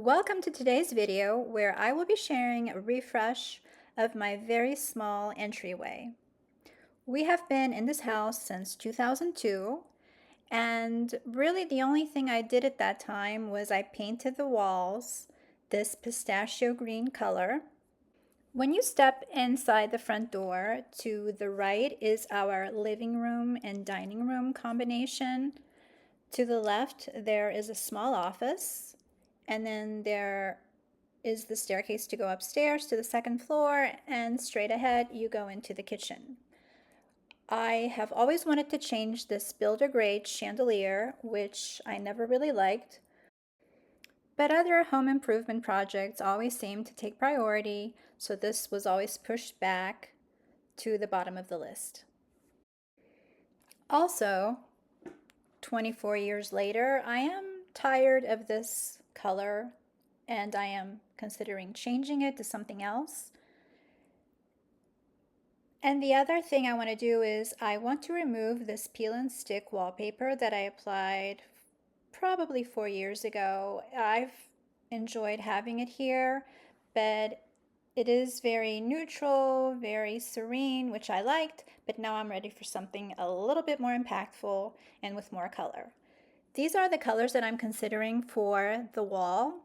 Welcome to today's video where I will be sharing a refresh of my very small entryway. We have been in this house since 2002, and really the only thing I did at that time was I painted the walls this pistachio green color. When you step inside the front door, to the right is our living room and dining room combination. To the left, there is a small office, and then there is the staircase to go upstairs to the second floor, and straight ahead you go into the kitchen. I have always wanted to change this builder grade chandelier, which I never really liked, but other home improvement projects always seem to take priority, so this was always pushed back to the bottom of the list. Also, 24 years later, I am tired of this color and I am considering changing it to something else. And the other thing I want to do is I want to remove this peel and stick wallpaper that I applied probably 4 years ago. I've enjoyed having it here, but it is very neutral, very serene, which I liked, but now I'm ready for something a little bit more impactful and with more color. These are the colors that I'm considering for the wall.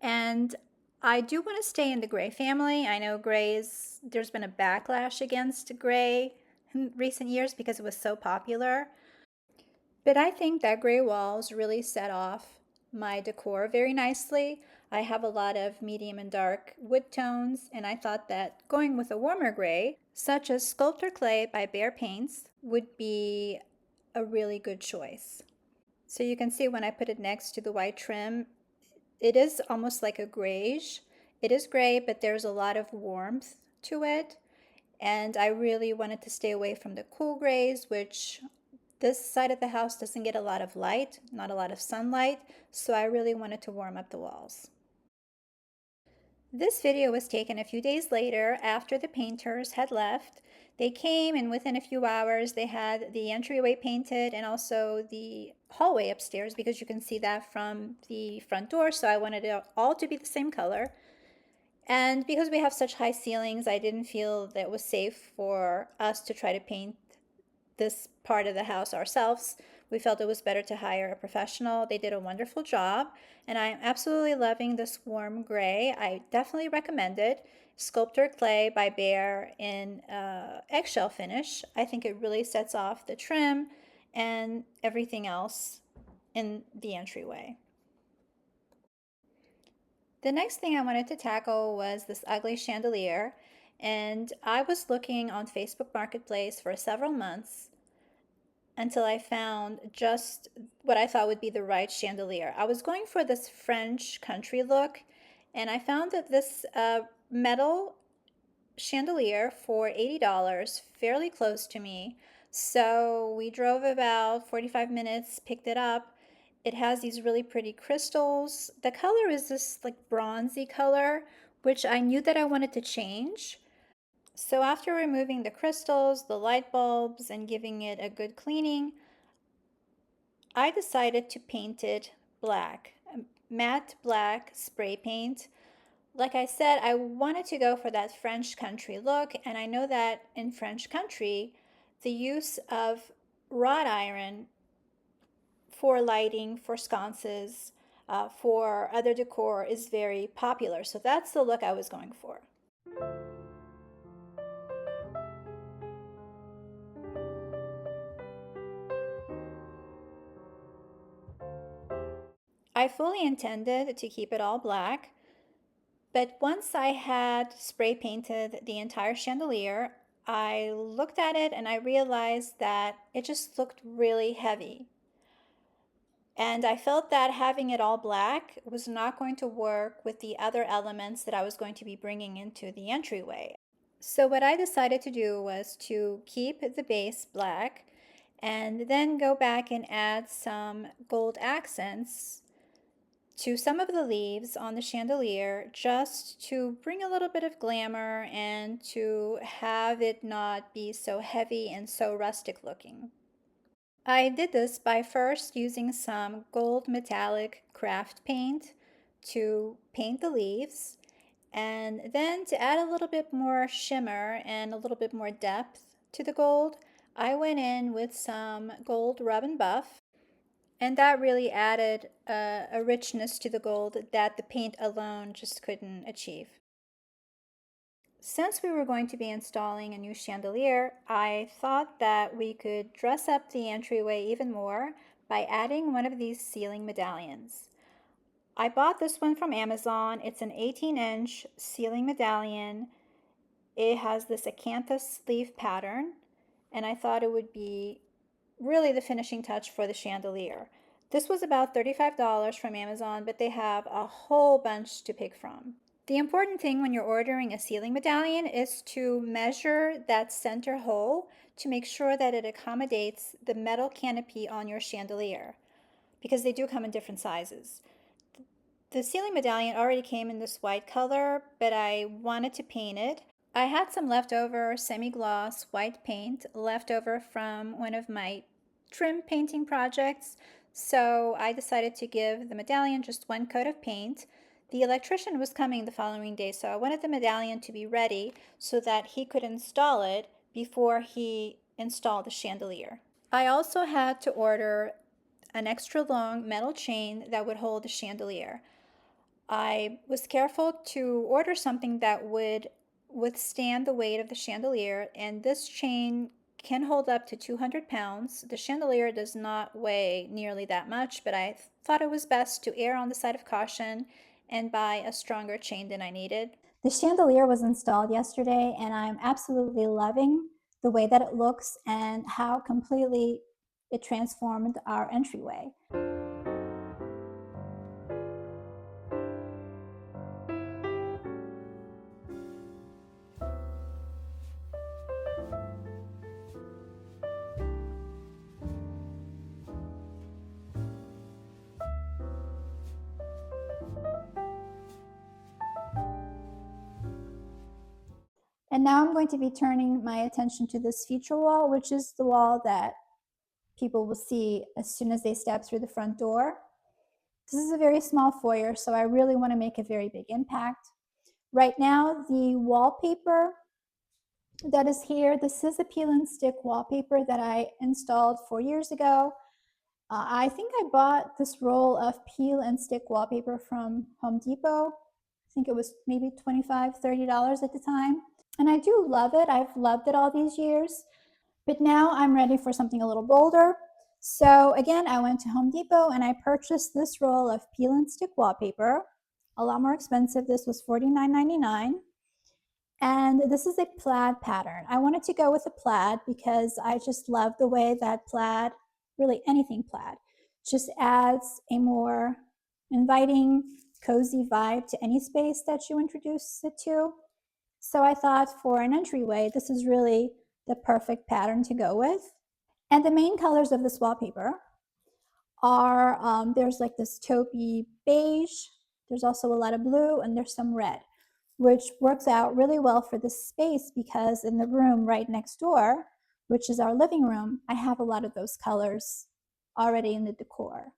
And I do want to stay in the gray family. I know there's been a backlash against gray in recent years because it was so popular. But I think that gray walls really set off my decor very nicely. I have a lot of medium and dark wood tones, and I thought that going with a warmer gray, such as Sculptor Clay by Behr Paints, would be a really good choice. So you can see when I put it next to the white trim, it is almost like a grayish. It is gray, but there's a lot of warmth to it. And I really wanted to stay away from the cool grays, which this side of the house doesn't get a lot of light, not a lot of sunlight. So I really wanted to warm up the walls. This video was taken a few days later after the painters had left. They came and within a few hours they had the entryway painted and also the hallway upstairs, because you can see that from the front door, so I wanted it all to be the same color. And because we have such high ceilings, I didn't feel that it was safe for us to try to paint this part of the house ourselves. We felt it was better to hire a professional. They did a wonderful job, and I'm absolutely loving this warm gray. I definitely recommend it. Sculptor Clay by Behr in eggshell finish. I think it really sets off the trim and everything else in the entryway. The next thing I wanted to tackle was this ugly chandelier, and I was looking on Facebook Marketplace for several months until I found just what I thought would be the right chandelier. I was going for this French country look, and I found that this metal chandelier for $80, fairly close to me. So we drove about 45 minutes, picked it up. It has these really pretty crystals. The color is this like bronzy color, which I knew that I wanted to change. So after removing the crystals, the light bulbs, and giving it a good cleaning, I decided to paint it black, matte black spray paint. Like I said, I wanted to go for that French country look, and I know that in French country, the use of wrought iron for lighting, for sconces, for other decor is very popular. So that's the look I was going for. I fully intended to keep it all black, but once I had spray painted the entire chandelier, I looked at it and I realized that it just looked really heavy. And I felt that having it all black was not going to work with the other elements that I was going to be bringing into the entryway. So what I decided to do was to keep the base black and then go back and add some gold accents to some of the leaves on the chandelier, just to bring a little bit of glamour and to have it not be so heavy and so rustic looking. I did this by first using some gold metallic craft paint to paint the leaves. And then to add a little bit more shimmer and a little bit more depth to the gold, I went in with some gold rub and buff. And that really added a richness to the gold that the paint alone just couldn't achieve. Since we were going to be installing a new chandelier, I thought that we could dress up the entryway even more by adding one of these ceiling medallions. I bought this one from Amazon. It's an 18-inch ceiling medallion. It has this acanthus leaf pattern, and I thought it would be really the finishing touch for the chandelier. This was about $35 from Amazon, but they have a whole bunch to pick from. The important thing when you're ordering a ceiling medallion is to measure that center hole to make sure that it accommodates the metal canopy on your chandelier, because they do come in different sizes. The ceiling medallion already came in this white color, but I wanted to paint it. I had some leftover semi-gloss white paint left over from one of my trim painting projects, so I decided to give the medallion just one coat of paint. The electrician was coming the following day, so I wanted the medallion to be ready so that he could install it before he installed the chandelier. I also had to order an extra long metal chain that would hold the chandelier. I was careful to order something that would withstand the weight of the chandelier, and this chain can hold up to 200 pounds. The chandelier does not weigh nearly that much, but I thought it was best to err on the side of caution and buy a stronger chain than I needed. The chandelier was installed yesterday, and I'm absolutely loving the way that it looks and how completely it transformed our entryway. And now I'm going to be turning my attention to this feature wall, which is the wall that people will see as soon as they step through the front door. This is a very small foyer, so I really want to make a very big impact. Right now, the wallpaper that is here, this is a peel and stick wallpaper that I installed 4 years ago. I think I bought this roll of peel and stick wallpaper from Home Depot. I think it was maybe $25, $30 at the time. And I do love it. I've loved it all these years. But now I'm ready for something a little bolder. So again, I went to Home Depot and I purchased this roll of peel and stick wallpaper. A lot more expensive. This was $49.99. And this is a plaid pattern. I wanted to go with a plaid because I just love the way that plaid, really anything plaid, just adds a more inviting, cozy vibe to any space that you introduce it to. So I thought for an entryway, this is really the perfect pattern to go with. And the main colors of this wallpaper are, there's like this taupey beige, there's also a lot of blue, and there's some red, which works out really well for this space because in the room right next door, which is our living room, I have a lot of those colors already in the decor.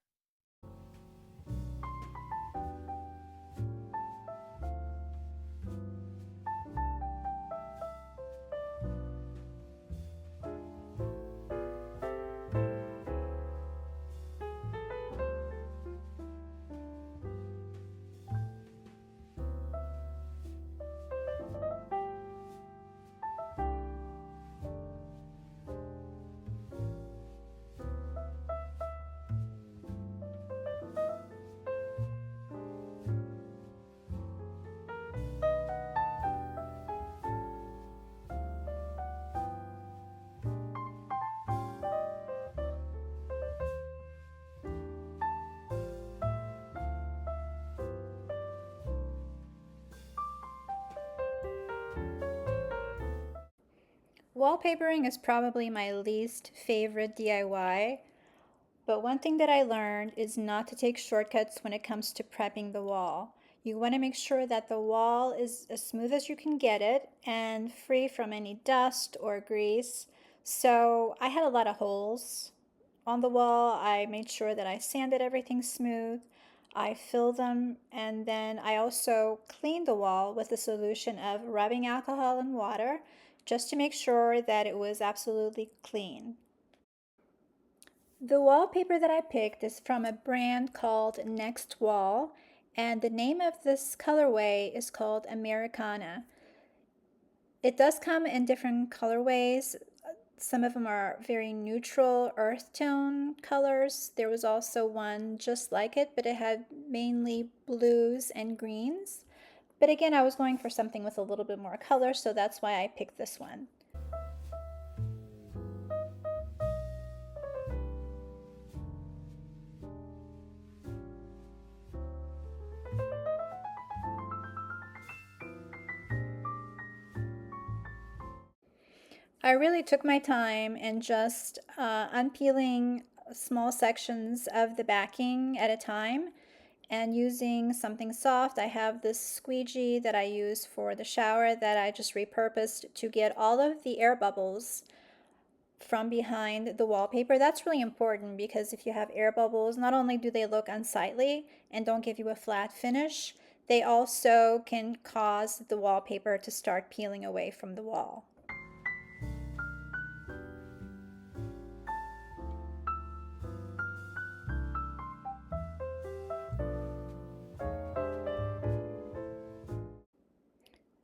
Wallpapering is probably my least favorite DIY, but one thing that I learned is not to take shortcuts when it comes to prepping the wall. You want to make sure that the wall is as smooth as you can get it and free from any dust or grease. So I had a lot of holes on the wall. I made sure that I sanded everything smooth. I fill them, and then I also clean the wall with a solution of rubbing alcohol and water just to make sure that it was absolutely clean. The wallpaper that I picked is from a brand called Next Wall, and the name of this colorway is called Americana. It does come in different colorways. Some of them are very neutral earth tone colors. There was also one just like it, but it had mainly blues and greens. But again, I was going for something with a little bit more color, so that's why I picked this one. I really took my time and just unpeeling small sections of the backing at a time and using something soft. I have this squeegee that I use for the shower that I just repurposed to get all of the air bubbles from behind the wallpaper. That's really important because if you have air bubbles, not only do they look unsightly and don't give you a flat finish, they also can cause the wallpaper to start peeling away from the wall.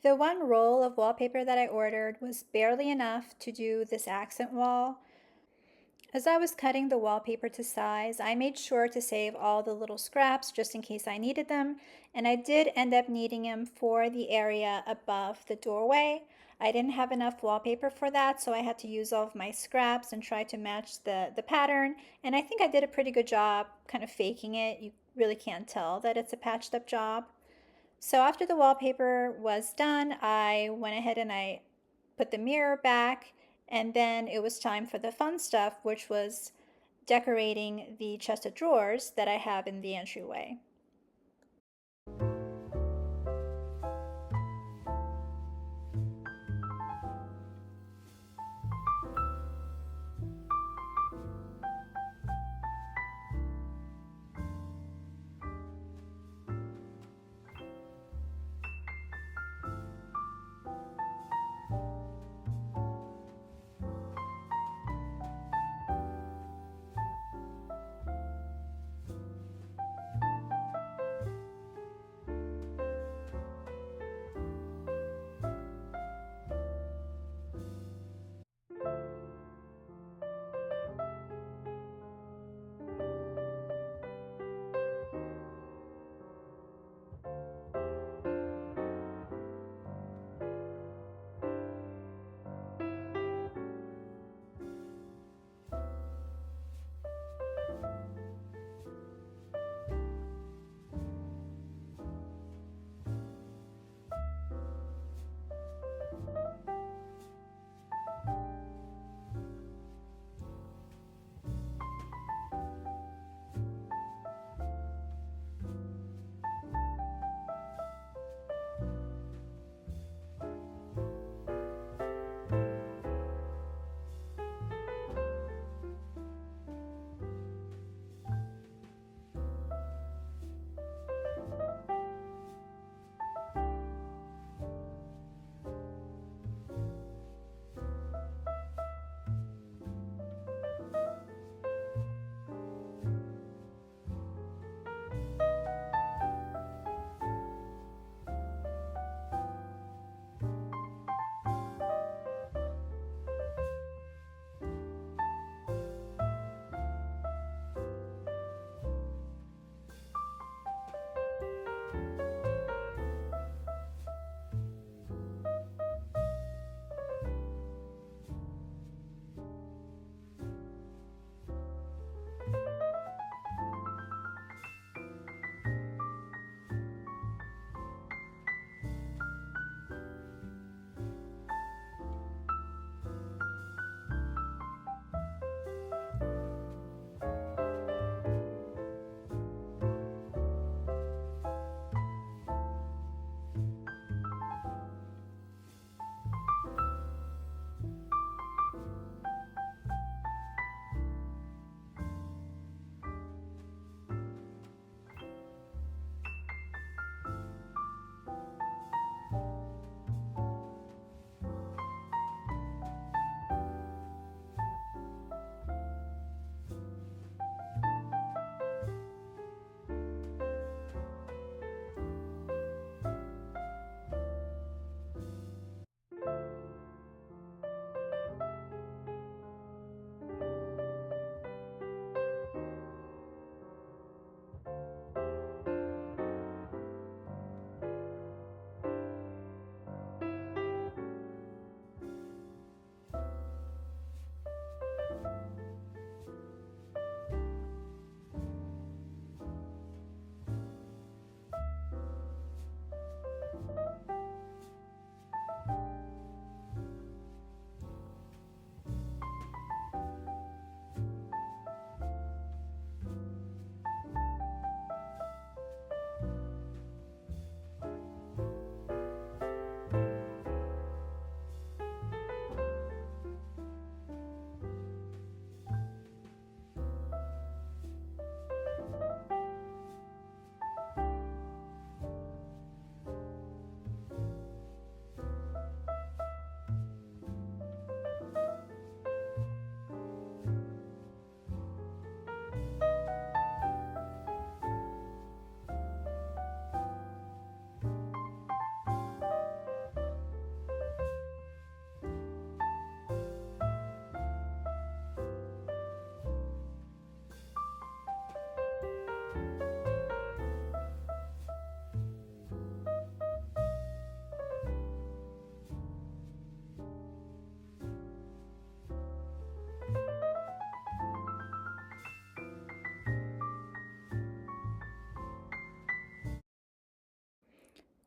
The one roll of wallpaper that I ordered was barely enough to do this accent wall. As I was cutting the wallpaper to size, I made sure to save all the little scraps just in case I needed them, and I did end up needing them for the area above the doorway. I didn't have enough wallpaper for that, so I had to use all of my scraps and try to match the pattern, and I think I did a pretty good job kind of faking it. You really can't tell that it's a patched up job. So after the wallpaper was done, I went ahead and I put the mirror back, and then it was time for the fun stuff, which was decorating the chest of drawers that I have in the entryway.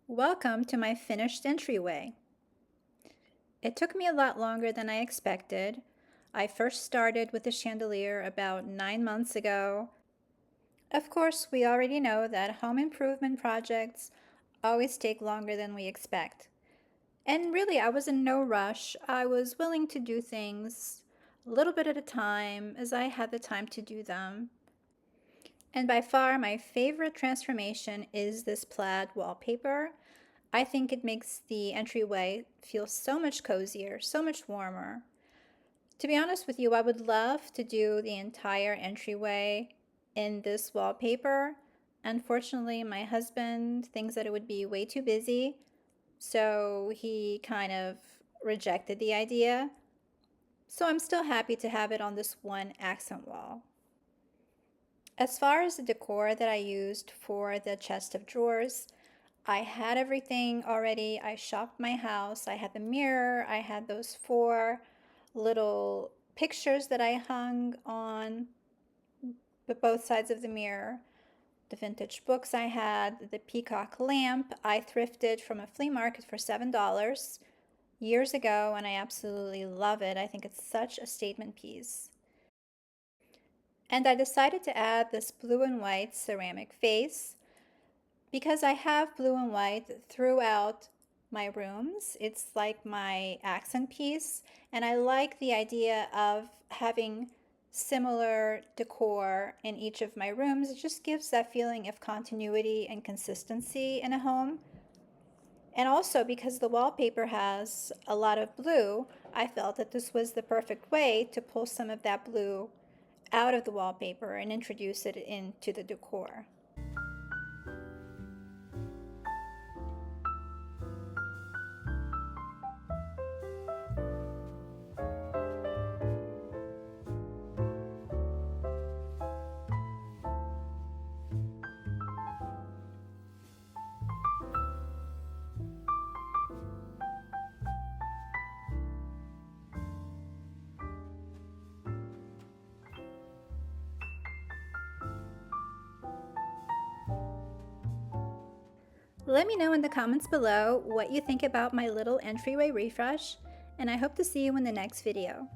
Welcome to my finished entryway. It took me a lot longer than I expected. I first started with the chandelier about 9 months ago. Of course, we already know that home improvement projects always take longer than we expect. And really, I was in no rush. I was willing to do things a little bit at a time as I had the time to do them. And by far, my favorite transformation is this plaid wallpaper. I think it makes the entryway feel so much cozier, so much warmer. To be honest with you, I would love to do the entire entryway in this wallpaper. Unfortunately, my husband thinks that it would be way too busy, so he kind of rejected the idea. So I'm still happy to have it on this one accent wall. As far as the decor that I used for the chest of drawers, I had everything already. I shopped my house. I had the mirror. I had those 4 little pictures that I hung on both sides of the mirror. The vintage books I had, the peacock lamp I thrifted from a flea market for $7 years ago, and I absolutely love it. I think it's such a statement piece. And I decided to add this blue and white ceramic vase because I have blue and white throughout my rooms. It's like my accent piece, and I like the idea of having similar decor in each of my rooms. It just gives that feeling of continuity and consistency in a home. And also because the wallpaper has a lot of blue, I felt that this was the perfect way to pull some of that blue out of the wallpaper and introduce it into the decor. Let me know in the comments below what you think about my little entryway refresh, and I hope to see you in the next video.